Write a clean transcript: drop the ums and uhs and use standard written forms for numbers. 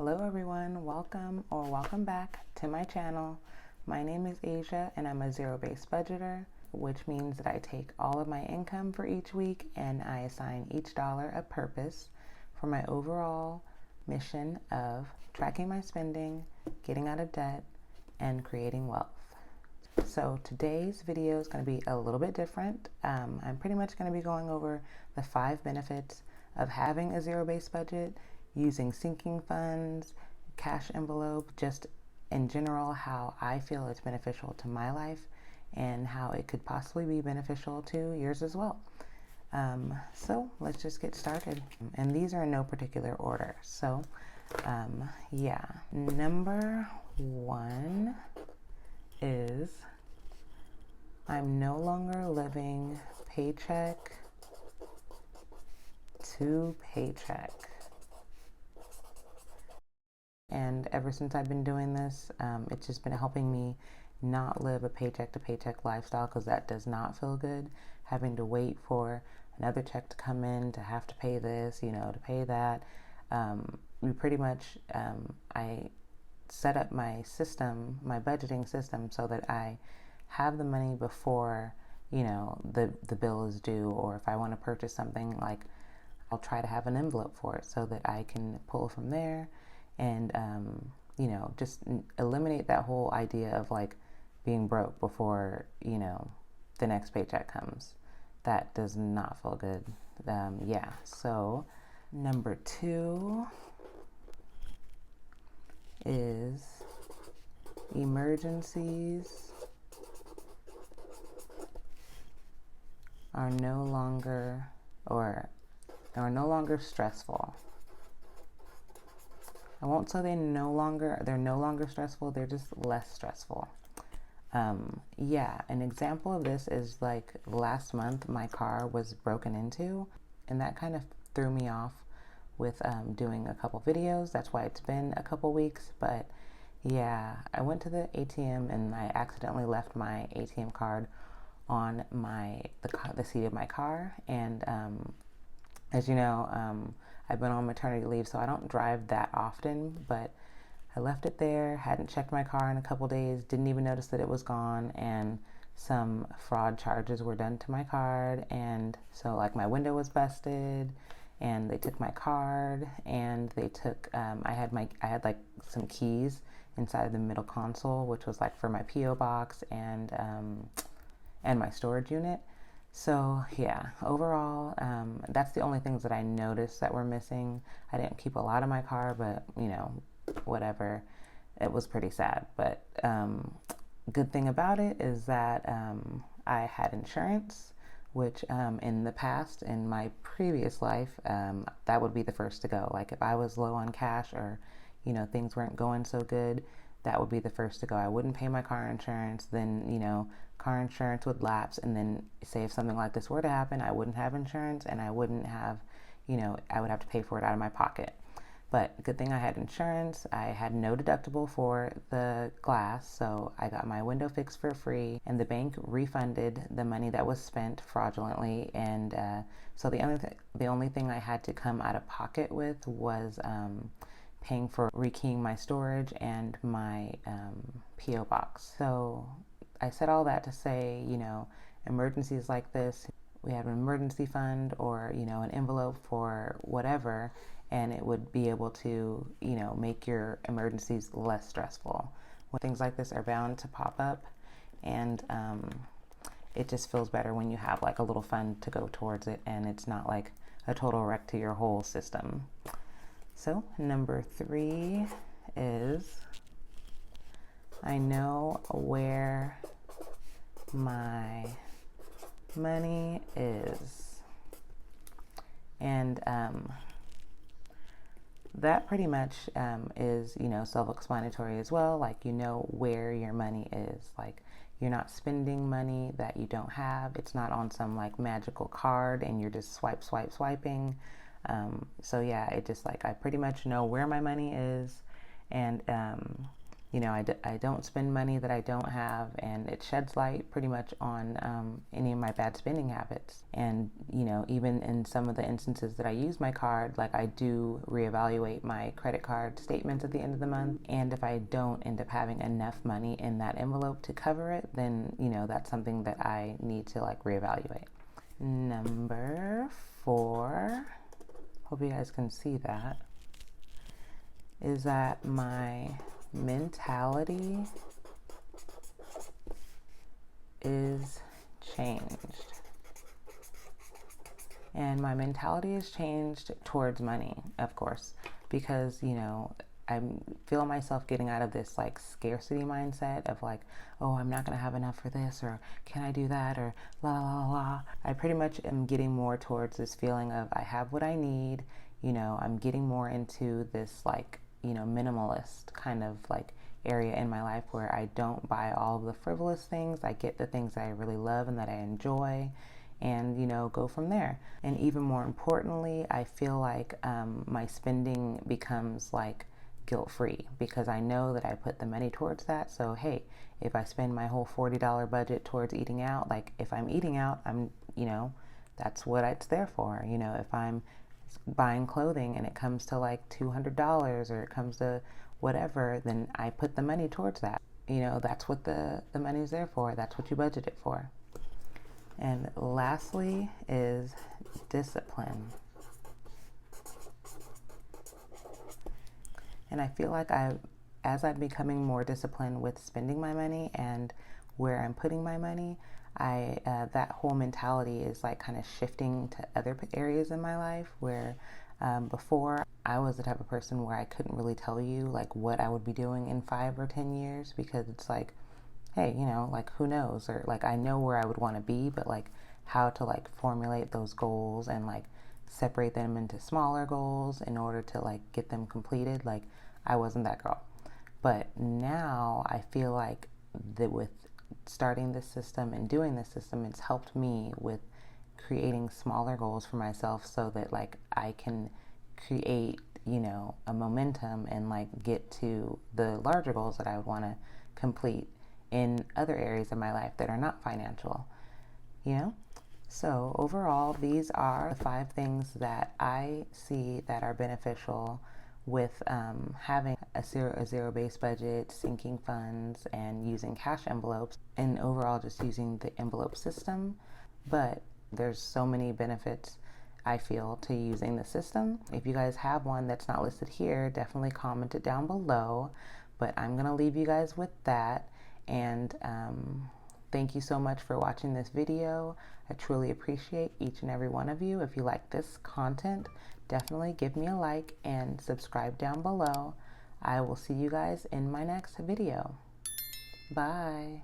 Hello everyone, welcome back to my channel. My name is Asia and I'm a zero-based budgeter, which means that I take all of my income for each week and I assign each dollar a purpose for my overall mission of tracking my spending, getting out of debt, and creating wealth. So today's video is going to be a little bit different. I'm pretty much going to be going over the 5 benefits of having a zero-based budget, using sinking funds, cash envelope, just in general how I feel it's beneficial to my life and how it could possibly be beneficial to yours as well. So let's just get started. And these are in no particular order. So number 1 is I'm no longer living paycheck to paycheck. And ever since I've been doing this, it's just been helping me not live a paycheck to paycheck lifestyle, because that does not feel good. Having to wait for another check to come in to have to pay this, to pay that. We pretty much, I set up my system, my budgeting system, so that I have the money before, the bill is due, or if I want to purchase something, like I'll try to have an envelope for it so that I can pull from there. And, just eliminate that whole idea of like being broke before, the next paycheck comes. That does not feel good. So number 2 is emergencies are no longer stressful. I won't say they're no longer stressful, they're just less stressful. An example of this is like last month my car was broken into, and that kind of threw me off with doing a couple videos. That's why it's been a couple weeks. But yeah, I went to the ATM and I accidentally left my ATM card on the seat of my car, and as you know, I've been on maternity leave, so I don't drive that often, but I left it there, hadn't checked my car in a couple days, didn't even notice that it was gone, and some fraud charges were done to my card. And so like my window was busted, and they took my card, and they took I had like some keys inside of the middle console, which was like for my PO box and my storage unit. So yeah, overall, that's the only things that I noticed that were missing. I didn't keep a lot of my car, but whatever. It was pretty sad. But good thing about it is that I had insurance, which in the past, in my previous life, that would be the first to go. Like if I was low on cash, or things weren't going so good, that would be the first to go. I wouldn't pay my car insurance, then car insurance would lapse, and then say if something like this were to happen, I wouldn't have insurance, and I wouldn't have, I would have to pay for it out of my pocket. But good thing I had insurance. I had no deductible for the glass, so I got my window fixed for free, and the bank refunded the money that was spent fraudulently. And so the only thing I had to come out of pocket with was paying for rekeying my storage and my PO box. So I said all that to say, emergencies like this, we have an emergency fund, or, an envelope for whatever, and it would be able to, make your emergencies less stressful. When things like this are bound to pop up, and it just feels better when you have like a little fund to go towards it, and it's not like a total wreck to your whole system. So number 3 is I know where my money is. And that pretty much is, self-explanatory as well. Like, where your money is. Like, you're not spending money that you don't have. It's not on some like magical card and you're just swiping. So yeah, it just like I pretty much know where my money is. And I don't spend money that I don't have, and it sheds light pretty much on any of my bad spending habits. And, even in some of the instances that I use my card, like I do reevaluate my credit card statements at the end of the month. And if I don't end up having enough money in that envelope to cover it, then, that's something that I need to like reevaluate. Number 4, hope you guys can see that, is that my mentality is changed. And my mentality is changed towards money, of course, because, I feel myself getting out of this like scarcity mindset of like, oh, I'm not going to have enough for this, or can I do that, or la la la. I pretty much am getting more towards this feeling of I have what I need. I'm getting more into this like, minimalist kind of like area in my life where I don't buy all of the frivolous things. I get the things that I really love and that I enjoy, and go from there. And even more importantly, I feel like my spending becomes like guilt-free because I know that I put the money towards that. So hey, if I spend my whole $40 budget towards eating out, like if I'm eating out, I'm that's what it's there for. If I'm buying clothing and it comes to like $200 or it comes to whatever, then I put the money towards that. That's what the money's there for. That's what you budget it for. And lastly is discipline. And I feel like as I'm becoming more disciplined with spending my money and where I'm putting my money, that whole mentality is like kind of shifting to other areas in my life where before I was the type of person where I couldn't really tell you like what I would be doing in 5 or 10 years because it's like, hey, like who knows? Or like I know where I would want to be, but like how to like formulate those goals and like separate them into smaller goals in order to like get them completed. Like I wasn't that girl. But now I feel like that with starting this system and doing this system, it's helped me with creating smaller goals for myself so that like I can create, a momentum and like get to the larger goals that I would want to complete in other areas of my life that are not financial, So overall, these are the 5 things that I see that are beneficial with having a zero-based budget, sinking funds, and using cash envelopes, and overall just using the envelope system. But there's so many benefits I feel to using the system. If you guys have one that's not listed here, definitely comment it down below. But I'm going to leave you guys with that. And thank you so much for watching this video. I truly appreciate each and every one of you. If you like this content, definitely give me a like and subscribe down below. I will see you guys in my next video. Bye.